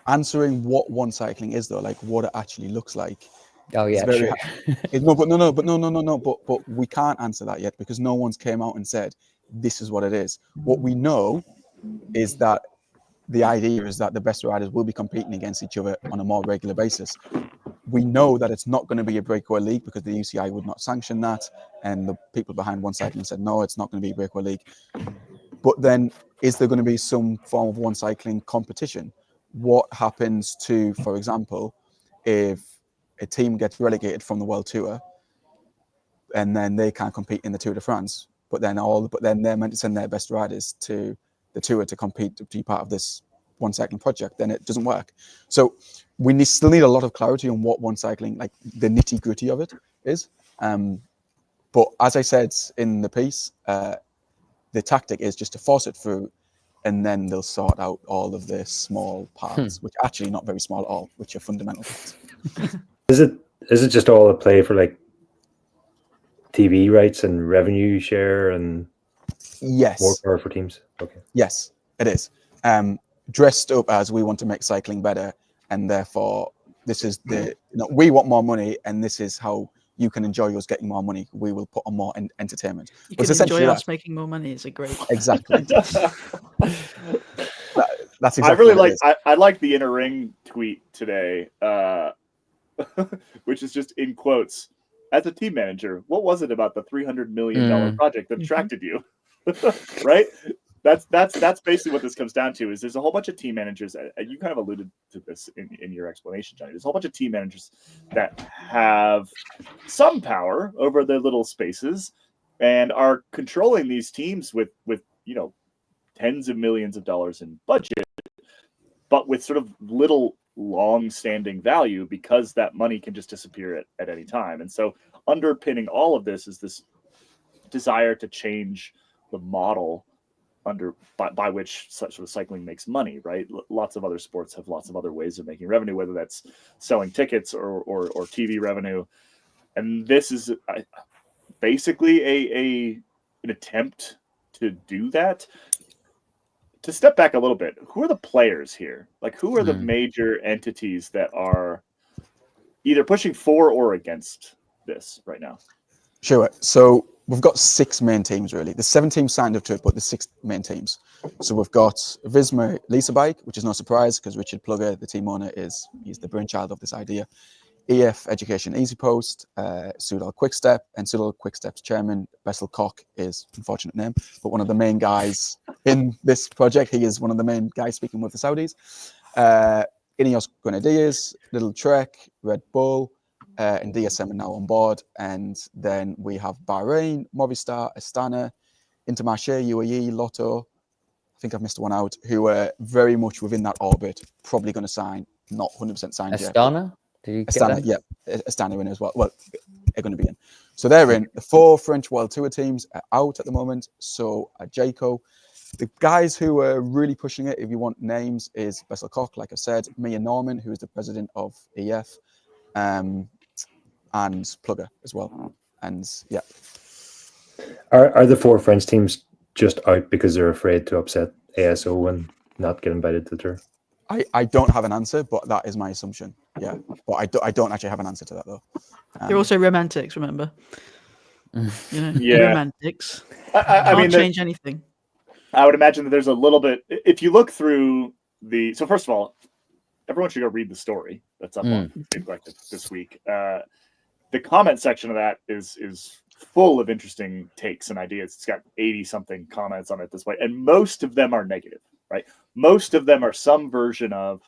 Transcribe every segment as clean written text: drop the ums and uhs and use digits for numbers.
answering what OneCycling is, though, like what it actually looks like. Oh yeah, very sure. but we can't answer that yet because no one's came out and said this is what it is. What we know is that the idea is that the best riders will be competing against each other on a more regular basis. We know that it's not going to be a breakaway league because the UCI would not sanction that, and the people behind OneCycling said no, it's not going to be a breakaway league. But then, is there going to be some form of OneCycling competition? What happens to, for example, if a team gets relegated from the World Tour and then they can't compete in the Tour de France, but then they're meant to send their best riders to the Tour to compete, to be part of this OneCycling project, then it doesn't work. So we still need a lot of clarity on what OneCycling, like the nitty gritty of it is. But as I said in the piece, the tactic is just to force it through, and then they'll sort out all of the small parts, which are actually not very small at all, which are fundamental parts. Is it just all a play for like TV rights and revenue share and yes, more power for teams? Okay. Yes, it is. Dressed up as we want to make cycling better, and therefore this is we want more money, and this is how you can enjoy us getting more money. We will put on more entertainment. You can enjoy us making more money. It's a great exactly. That's exactly. I really like. I like the Inner Ring tweet today, which is just in quotes. As a team manager, what was it about the $300 million project that attracted you? Right. That's basically what this comes down to. Is there's a whole bunch of team managers. You kind of alluded to this in your explanation, Johnny. There's a whole bunch of team managers that have some power over their little spaces and are controlling these teams with tens of millions of dollars in budget, but with sort of little long-standing value because that money can just disappear at any time. And so underpinning all of this is this desire to change the model by which such sort of cycling makes money, right? Lots of other sports have lots of other ways of making revenue, whether that's selling tickets or TV revenue. And this is basically an attempt to do that. To step back a little bit, who are the players here? Like, who are the major entities that are either pushing for or against this right now? Sure. So we've got 6 main teams, really. There's 7 teams signed up to it, but there's 6 main teams. So we've got Visma Lisa Bike, which is no surprise because Richard Plugger, the team owner, he's the brainchild of this idea. EF Education Easy Post, Soudal Quickstep, and Soudal Quickstep's chairman, Bessel Koch, is unfortunate name, but one of the main guys in this project. He is one of the main guys speaking with the Saudis. Ineos Grenadiers, Little Trek, Red Bull, and DSM are now on board. And then we have Bahrain, Movistar, Astana, Intermarché, UAE, Lotto. I think I've missed one out, who are very much within that orbit, probably going to sign, not 100% signed yet. Astana? Astana, yeah, Astana in as well. Well, they're going to be in. So they're in. The 4 French World Tour teams are out at the moment. So Jayco. The guys who are really pushing it, if you want names, is Bessel Koch, like I said, Mia Norman, who is the president of EF, and Plugger as well. And yeah. Are the 4 French teams just out because they're afraid to upset ASO and not get invited to the tour? I don't have an answer, but that is my assumption. Yeah, but I don't actually have an answer to that though. They're also romantics, remember? Yeah, romantics. I mean, change anything. I would imagine that there's a little bit. If you look through so first of all, everyone should go read the story that's up on Big Collective this week. The comment section of that is full of interesting takes and ideas. It's got 80-something comments on it this way, and most of them are negative. Right? Most of them are some version of,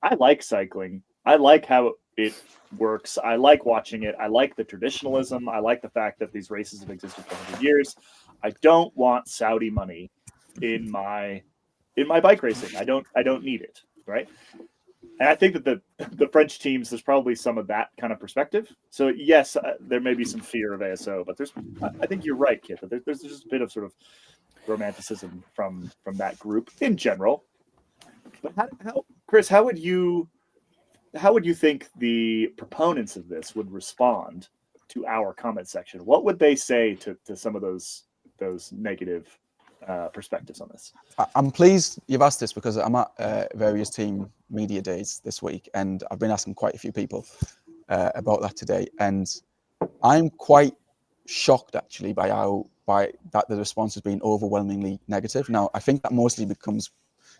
I like cycling. I like how it works. I like watching it. I like the traditionalism. I like the fact that these races have existed for 100 years. I don't want Saudi money in my bike racing. I don't need it. Right? And I think that the French teams, there's probably some of that kind of perspective. So yes, there may be some fear of ASO, but I think you're right, Kit, that there's just a bit of sort of romanticism from that group in general. But how Chris, how would you think the proponents of this would respond to our comment section? What would they say to some of those negative perspectives on this. I'm pleased you've asked this because I'm at various team media days this week, and I've been asking quite a few people about that today, and I'm quite shocked actually by that the response has been overwhelmingly negative. Now, I think that mostly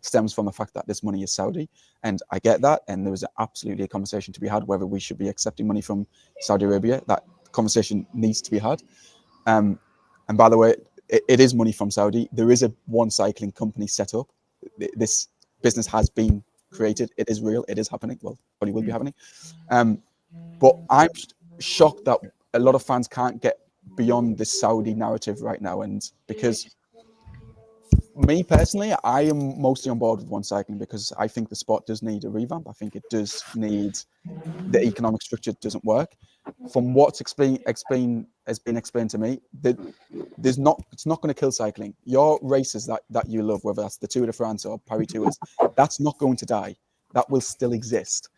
stems from the fact that this money is Saudi, and I get that, and there was absolutely a conversation to be had whether we should be accepting money from Saudi Arabia. That conversation needs to be had. And by the way, it is money from Saudi. There is a OneCycling company set up. This business has been created. It is real. It is happening. Well, probably will be happening. But I'm shocked that a lot of fans can't get beyond this Saudi narrative right now, and because me personally, I am mostly on board with OneCycling because I think the sport does need a revamp. I think it does need, the economic structure doesn't work. From what's has been explained to me, that it's not going to kill cycling. Your races that you love, whether that's the Tour de France or Paris Tours, that's not going to die. That will still exist.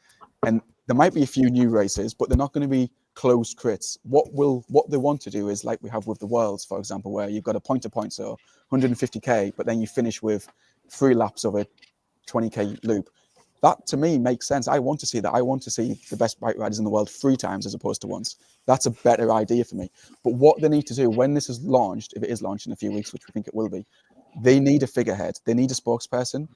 And there might be a few new races, but they're not going to be closed crits. What they want to do is like we have with the Worlds, for example, where you've got a point-to-point, so 150k, but then you finish with 3 laps of a 20k loop. That to me makes sense. I want to see that. I want to see the best bike riders in the world 3 times as opposed to once. That's a better idea for me. But what they need to do when this is launched, if it is launched in a few weeks, which we think it will be, they need a figurehead. They need a spokesperson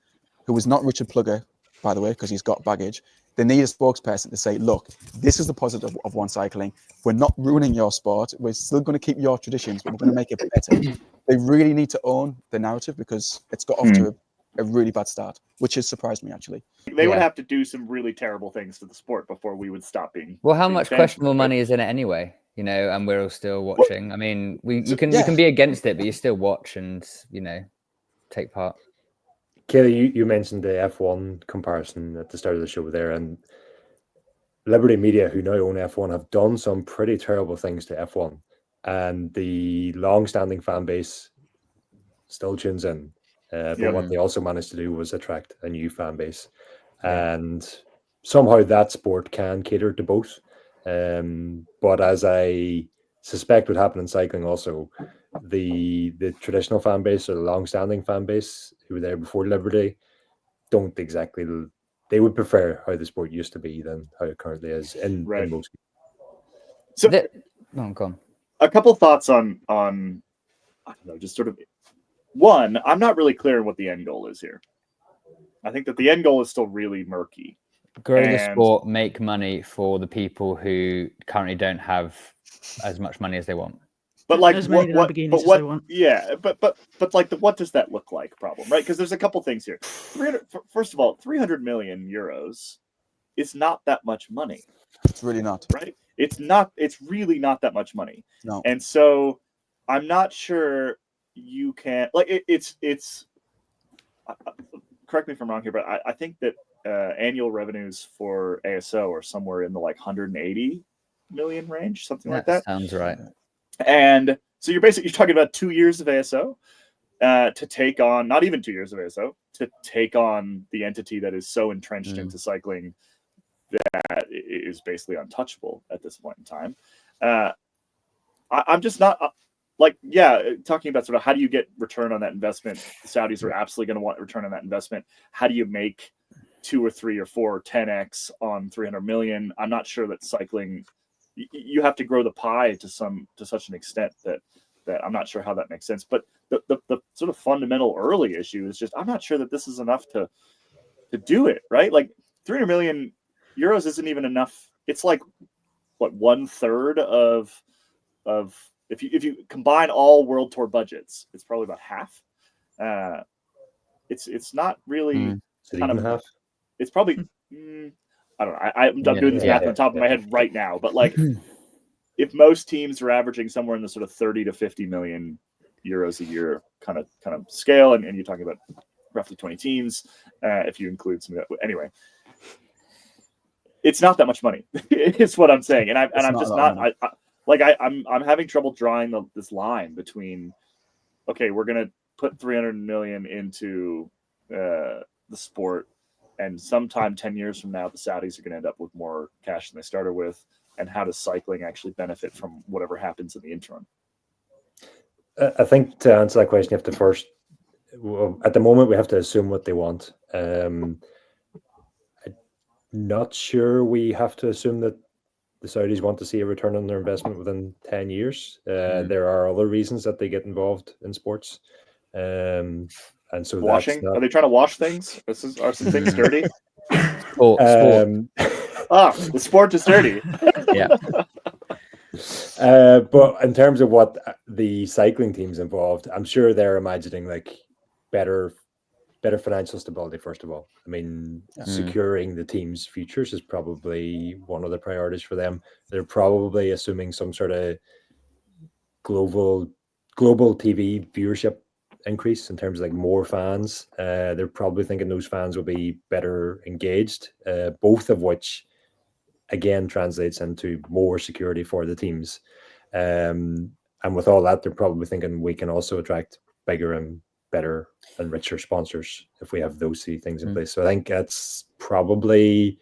who is not Richard Plugger, by the way, because he's got baggage. They need a spokesperson to say, look, this is the positive of OneCycling. We're not ruining your sport. We're still going to keep your traditions, but we're going to make it better. They really need to own the narrative because it's got off to a really bad start, which has surprised me, actually. They would have to do some really terrible things to the sport before we would stop being. Well, how much fans. questionable money is in it anyway? You know, and we're all still watching. I mean, you can be against it, but you still watch and, you know, take part. Kaylee, you mentioned the F1 comparison at the start of the show there, and Liberty Media, who now own F1, have done some pretty terrible things to F1, and the long-standing fan base still tunes in. But what they also managed to do was attract a new fan base, and somehow that sport can cater to both. But as I suspect would happen in cycling also, the traditional fan base or the long-standing fan base who were there before Liberty don't exactly. They would prefer how the sport used to be than how it currently is in most. So, go on. A couple thoughts on I don't know, just sort of one. I'm not really clear on what the end goal is here. I think that the end goal is still really murky. Grow the sport, make money for the people who currently don't have as much money as they want. But like as many Lamborghinis as they want. Yeah, but like what does that look like? Problem, right? Because there's a couple things here. First of all, 300 million euros is not that much money. It's really not. Right? It's not. It's really not that much money. No. And so I'm not sure you can like it's. Correct me if I'm wrong here, but I think that annual revenues for ASO are somewhere in the like 180 million range, something like that. Sounds right. And so you're talking about 2 years of ASO to take on, not even 2 years of ASO, to take on the entity that is so entrenched into cycling that it is basically untouchable at this point in time. I'm just not talking about sort of how do you get return on that investment? The Saudis are absolutely going to want return on that investment. How do you make 2 or 3 or 4 or 10x on 300 million? I'm not sure that cycling. You have to grow the pie to such an extent that I'm not sure how that makes sense. But the sort of fundamental early issue is just I'm not sure that this is enough to do it, right? Like 300 million euros isn't even enough. It's like what 1/3 of if you combine all World Tour budgets, it's probably about half. It's not really kind of half. It's probably. I don't know. I'm doing this math on top of my head right now, but like, if most teams are averaging somewhere in the sort of 30 to 50 million euros a year kind of scale, and you're talking about roughly 20 teams, if you include some of that. Anyway, it's not that much money. It's what I'm saying, and I'm just not. I'm having trouble drawing this line between. Okay, we're gonna put 300 million into the sport. And sometime 10 years from now, the Saudis are going to end up with more cash than they started with. And how does cycling actually benefit from whatever happens in the interim? I think to answer that question, you have to first well, at the moment we have to assume what they want. I'm not sure we have to assume that the Saudis want to see a return on their investment within 10 years. There are other reasons that they get involved in sports. And so Washing? that's not... Are they trying to wash things? Are some things dirty? Sport. The sport is dirty. Yeah. But in terms of what the cycling teams involved, I'm sure they're imagining like better financial stability, first of all. I mean, securing the team's futures is probably one of the priorities for them. They're probably assuming some sort of global TV viewership increase in terms of like more fans. They're probably thinking those fans will be better engaged, both of which again translates into more security for the teams. And with all that, they're probably thinking we can also attract bigger and better and richer sponsors if we have those three things in place. So I think that's probably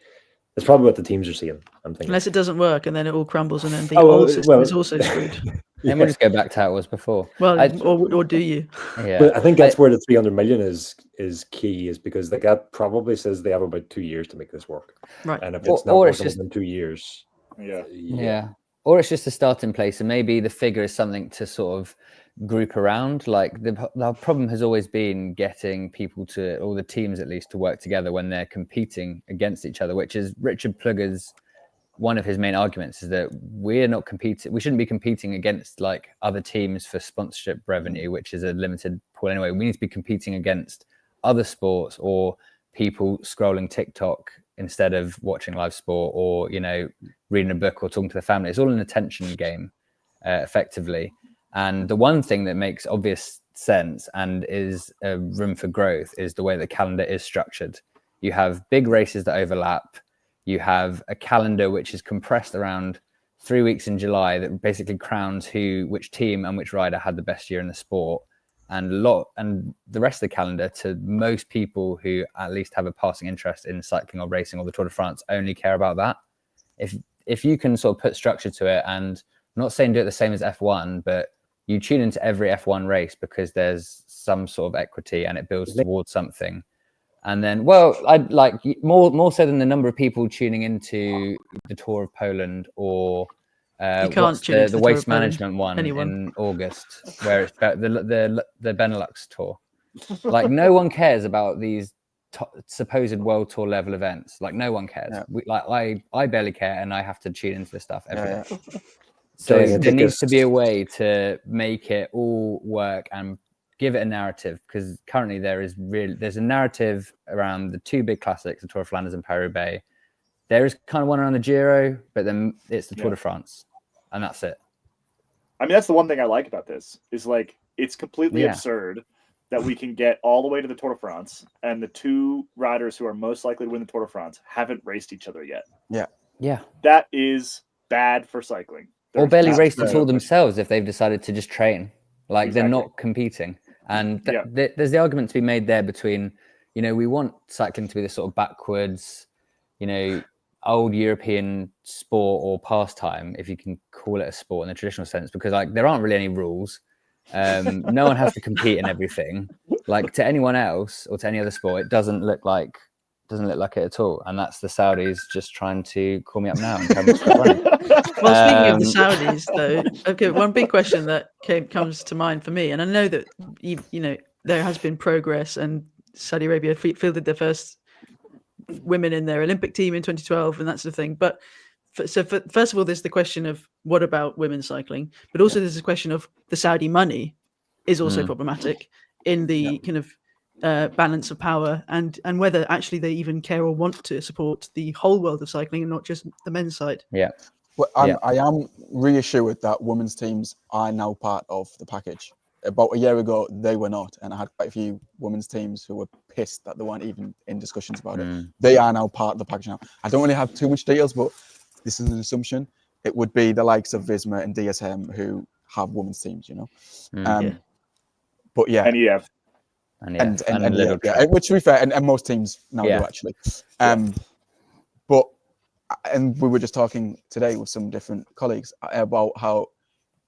what the teams are seeing. I'm thinking, unless it doesn't work and then it all crumbles and then the old system is also screwed. And we'll just go back to how it was before. Well, or do you? Yeah, but I think that's where the 300 million is key, is because like that probably says they have about 2 years to make this work. Right. And if it's not working within 2 years, yeah, or it's just a starting place, and maybe the figure is something to sort of group around. Like the problem has always been getting people to, or the teams at least, to work together when they're competing against each other, which is Richard Plugger's one of his main arguments, is that we shouldn't be competing against like other teams for sponsorship revenue, which is a limited pool anyway. We need to be competing against other sports or people scrolling TikTok instead of watching live sport, or reading a book or talking to their family. It's all an attention game, effectively. And the one thing that makes obvious sense and is a room for growth is the way the calendar is structured. You have big races that overlap. You have a calendar which is compressed around 3 weeks in July that basically crowns which team and which rider had the best year in the sport. And the rest of the calendar, to most people who at least have a passing interest in cycling or racing or the Tour de France, only care about that. If you can sort of put structure to it, and I'm not saying do it the same as F1, but you tune into every F1 race because there's some sort of equity and it builds towards something. And then, I'd like more so than the number of people tuning into the Tour of Poland or the waste management one in August, where it's the Benelux Tour. Like, no one cares about these supposed World Tour level events. Like, no one cares. Yeah. I barely care, and I have to tune into this stuff every day. So there needs to be a way to make it all work and give it a narrative, because currently there's a narrative around the two big classics, the Tour of Flanders and Paris-Roubaix. There is kind of one around the Giro, but then it's the Tour de France, and that's it. I mean, that's the one thing I like about this, is like, it's completely absurd that we can get all the way to the Tour de France and the two riders who are most likely to win the Tour de France haven't raced each other yet. Yeah. That is bad for cycling. Or barely raced at all themselves if they've decided to just train. Like, they're not competing. And there's the argument to be made there between, we want cycling to be this sort of backwards, old European sport or pastime, if you can call it a sport in the traditional sense, because like there aren't really any rules. No one has to compete in everything. Like, to anyone else or to any other sport, it doesn't look like it at all. And that's the Saudis just trying to call me up now and tell me to stop running. Well, speaking of the Saudis, though, okay, one big question that comes to mind for me, and I know that there has been progress, and Saudi Arabia fielded their first women in their Olympic team in 2012, and that sort of thing. But first of all, there's the question of what about women's cycling, but also there's the question of the Saudi money is also problematic in the kind of balance of power, and whether actually they even care or want to support the whole world of cycling and not just the men's side. Yeah. Well, I am reassured that women's teams are now part of the package. About a year ago, they were not, and I had quite a few women's teams who were pissed that they weren't even in discussions about it. They are now part of the package now. I don't really have too much details, but this is an assumption. It would be the likes of Visma and DSM who have women's teams, But yeah. And EF. And little which, to be fair, and most teams now do actually. But we were just talking today with some different colleagues about how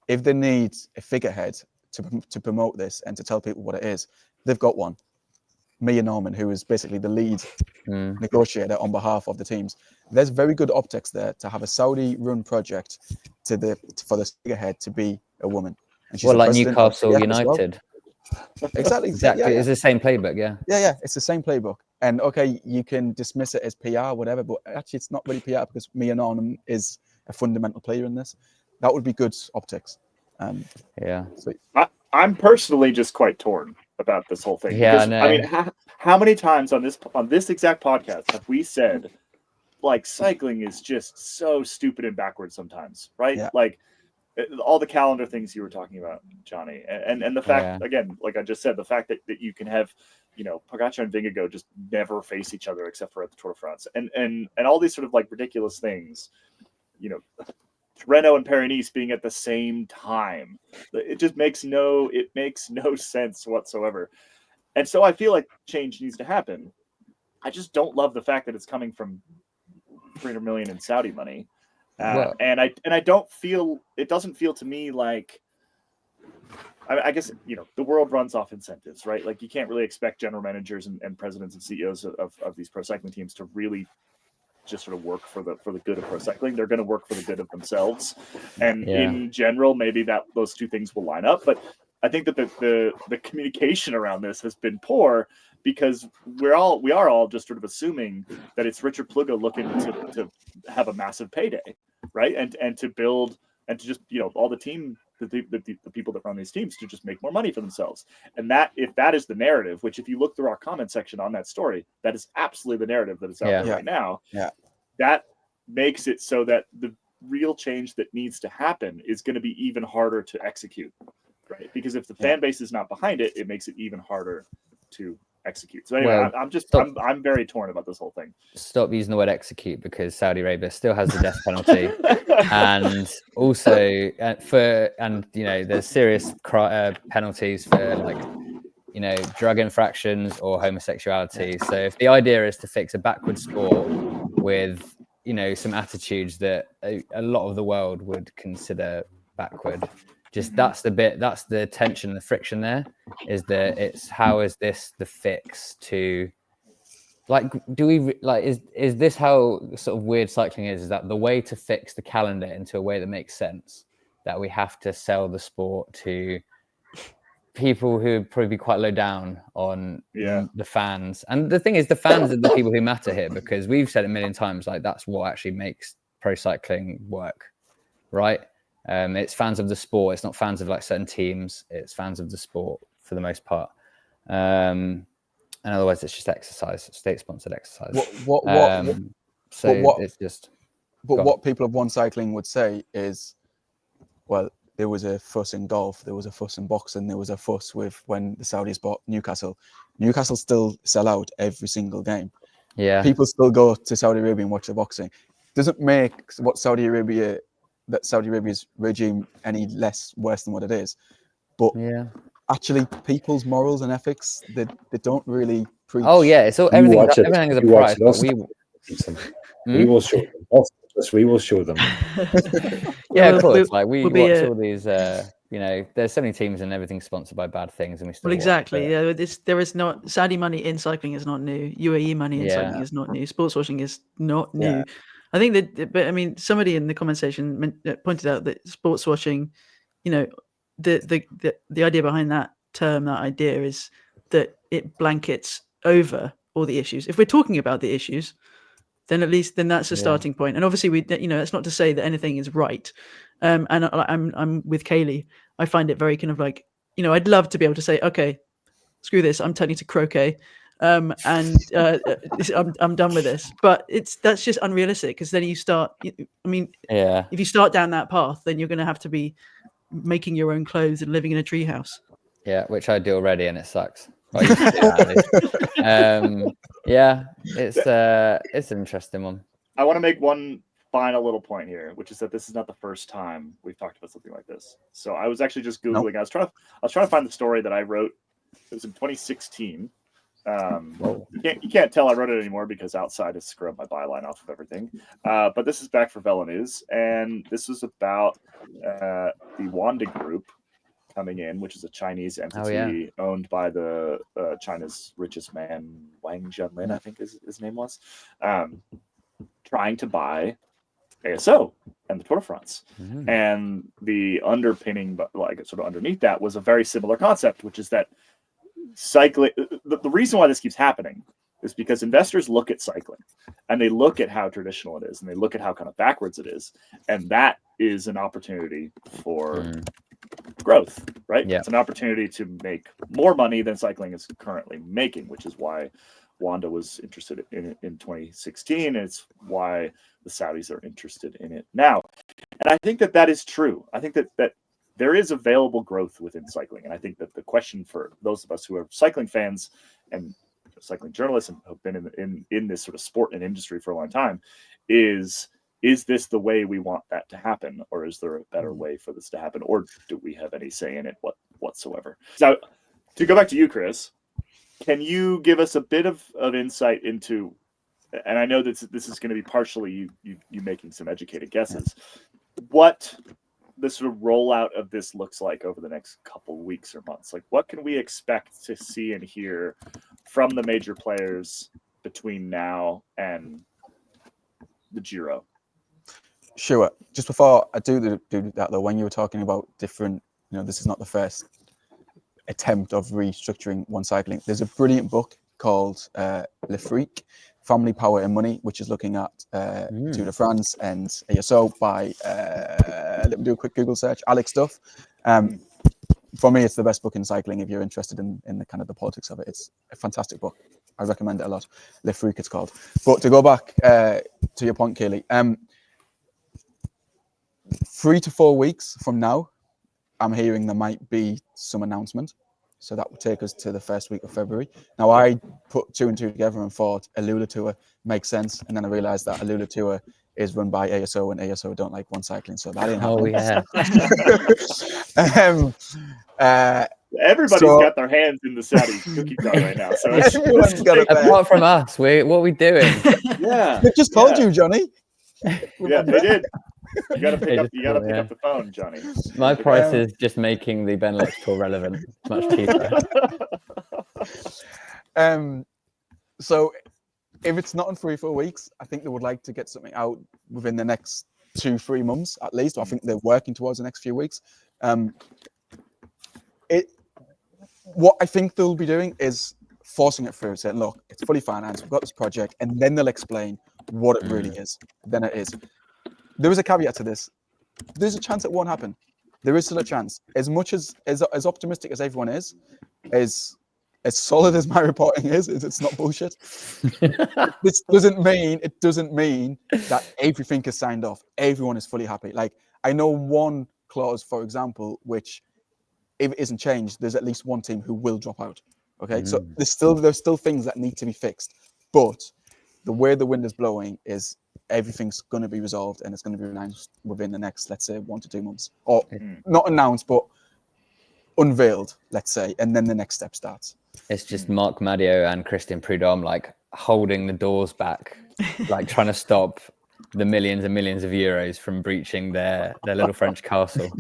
if they need a figurehead to promote this and to tell people what it is, they've got one. Mia Norman, who is basically the lead negotiator on behalf of the teams. There's very good optics there to have a Saudi-run project for the figurehead to be a woman. And she's Well, like president of Newcastle CF as well. United. Exactly. Exactly. Yeah, yeah. It's the same playbook, yeah. Yeah, it's the same playbook. And okay, you can dismiss it as PR, whatever, but actually it's not really PR because Mia Norman is a fundamental player in this. That would be good optics. Yeah. So, I'm personally just quite torn about this whole thing. Yeah, because, no. I mean, how many times on this exact podcast have we said, like, cycling is just so stupid and backwards sometimes, right? Yeah. Like all the calendar things you were talking about, Johnny, and the fact, again, like I just said, the fact that you can have, you know, Pogacar and Vingegaard just never face each other except for at the Tour de France, and all these sort of like ridiculous things, you know, Renault and Paris-Nice being at the same time. It just makes no sense whatsoever. And so I feel like change needs to happen. I just don't love the fact that it's coming from 300 million in Saudi money. And I don't feel, it doesn't feel to me like, I guess, you know, the world runs off incentives, right? Like you can't really expect general managers and presidents and CEOs of these pro cycling teams to really just sort of work for the good of pro cycling. They're going to work for the good of themselves, and in general, maybe that those two things will line up. But I think that the communication around this has been poor because we are all just sort of assuming that it's Richard Pluga looking to have a massive payday, right? And to build and to just, you know, all the team. The people that run these teams to just make more money for themselves. And that, if that is the narrative, which if you look through our comment section on that story, that is absolutely the narrative that is out there right now. Yeah. That makes it so that the real change that needs to happen is going to be even harder to execute, right? Because if the fan base is not behind it, it makes it even harder to execute. So anyway, I'm very torn about this whole thing. Stop using the word execute because Saudi Arabia still has the death penalty, and also you know, there's serious penalties for, like, you know, drug infractions or homosexuality. So if the idea is to fix a backward sport with, you know, some attitudes that a lot of the world would consider backward, just that's the tension, the friction there is that it's how is this the fix to, like, do we like is this how sort of weird cycling is that the way to fix the calendar into a way that makes sense, that we have to sell the sport to people who would probably be quite low down on the fans? And the thing is, the fans are the people who matter here, because we've said it a million times, like that's what actually makes pro cycling work, right? It's fans of the sport. It's not fans of like certain teams. It's fans of the sport for the most part. And otherwise, it's just exercise, state-sponsored exercise. What people of OneCycling would say is, well, there was a fuss in golf, there was a fuss in boxing, there was a fuss with when the Saudis bought Newcastle. Newcastle still sell out every single game. Yeah, people still go to Saudi Arabia and watch the boxing. Doesn't make Saudi Arabia's regime any less worse than what it is, but actually people's morals and ethics, they don't really preach. Oh yeah, it's all everything is a price, but we will show them. We will show them. Yeah, of course. Like we watch all these. You know, there's so many teams and everything's sponsored by bad things, and we still. Well, exactly. Yeah, there is not Saudi money in cycling is not new. UAE money in cycling is not new. Sports washing is not new. Yeah. I think that, but I mean, somebody in the comment section pointed out that sports washing, you know, the idea behind that term, that idea is that it blankets over all the issues. If we're talking about the issues, then at least that's a starting point. And obviously, that's not to say that anything is right. And I'm with Kaylee. I find it very kind of like, I'd love to be able to say, okay, screw this, I'm turning to croquet, and I'm done with this. But that's just unrealistic, because then you start. If you start down that path, then you're going to have to be making your own clothes and living in a treehouse. Yeah, which I do already, and it sucks. It's an interesting one. I want to make one final little point here, which is that this is not the first time we've talked about something like this. So I was actually just Googling. Nope. I was trying to find the story that I wrote. It was in 2016. You can't tell I wrote it anymore because outside has scrubbed my byline off of everything. But this is back for Velo News, and this was about the Wanda Group coming in, which is a Chinese entity owned by the China's richest man, Wang Zhenlin, I think his name was, trying to buy ASO and the Tour de France. And the underpinning, but like sort of underneath that, was a very similar concept, which is that cycling. The reason why this keeps happening is because investors look at cycling and they look at how traditional it is and they look at how kind of backwards it is, and that is an opportunity for growth, right? It's an opportunity to make more money than cycling is currently making, which is why Wanda was interested in it in 2016, and it's why the Saudis are interested in it now. And I think that is true. I think that there is available growth within cycling, and I think that the question for those of us who are cycling fans and cycling journalists and have been in this sort of sport and industry for a long time is this the way we want that to happen, or is there a better way for this to happen, or do we have any say in it whatsoever? So to go back to you, Chris, can you give us a bit of insight into, and I know that this is going to be partially you making some educated guesses, what the sort of rollout of this looks like over the next couple weeks or months? Like, what can we expect to see and hear from the major players between now and the Giro? Sure. Just before I do that, though, when you were talking about different, this is not the first attempt of restructuring OneCycling. There's a brilliant book called Le Freak, Family, Power and Money, which is looking at Tour de France and ASO by, let me do a quick Google search, Alex Duff. For me, it's the best book in cycling if you're interested in the kind of the politics of it. It's a fantastic book. I recommend it a lot. Le Freak, it's called. But to go back to your point, Kaylee, 3 to 4 weeks from now, I'm hearing there might be some announcement. So that would take us to the first week of February. Now, I put 2 and 2 together and thought a Lula Tour makes sense. And then I realized that a Lula Tour is run by ASO, and ASO don't like OneCycling. So that ain't happening. Everybody's got their hands in the Saudi cookie jar right now. So everyone's got it. Apart from us, what are we doing? They just called you, Johnny. Yeah, they did. You gotta pick up the phone, Johnny. My price is just making the Benelux Tour relevant. It's much cheaper. So if it's not in 3-4 weeks, I think they would like to get something out within the next 2-3 months at least. I think they're working towards the next few weeks. What I think they'll be doing is forcing it through, saying, look, it's fully financed, we've got this project, and then they'll explain what it really is. Then it is. There is a caveat to this. There's a chance it won't happen. There is still a chance. As much as optimistic as everyone is, as solid as my reporting is it's not bullshit. This doesn't mean that everything is signed off. Everyone is fully happy. Like, I know one clause, for example, which if it isn't changed, there's at least one team who will drop out. Okay, so there's still things that need to be fixed, but the way the wind is blowing is everything's going to be resolved, and it's going to be announced within the next, let's say, 1 to 2 months, or not announced, but unveiled, let's say, and then the next step starts. It's just Marc Madio and Christian Prudhomme like holding the doors back, like trying to stop the millions and millions of euros from breaching their little French castle.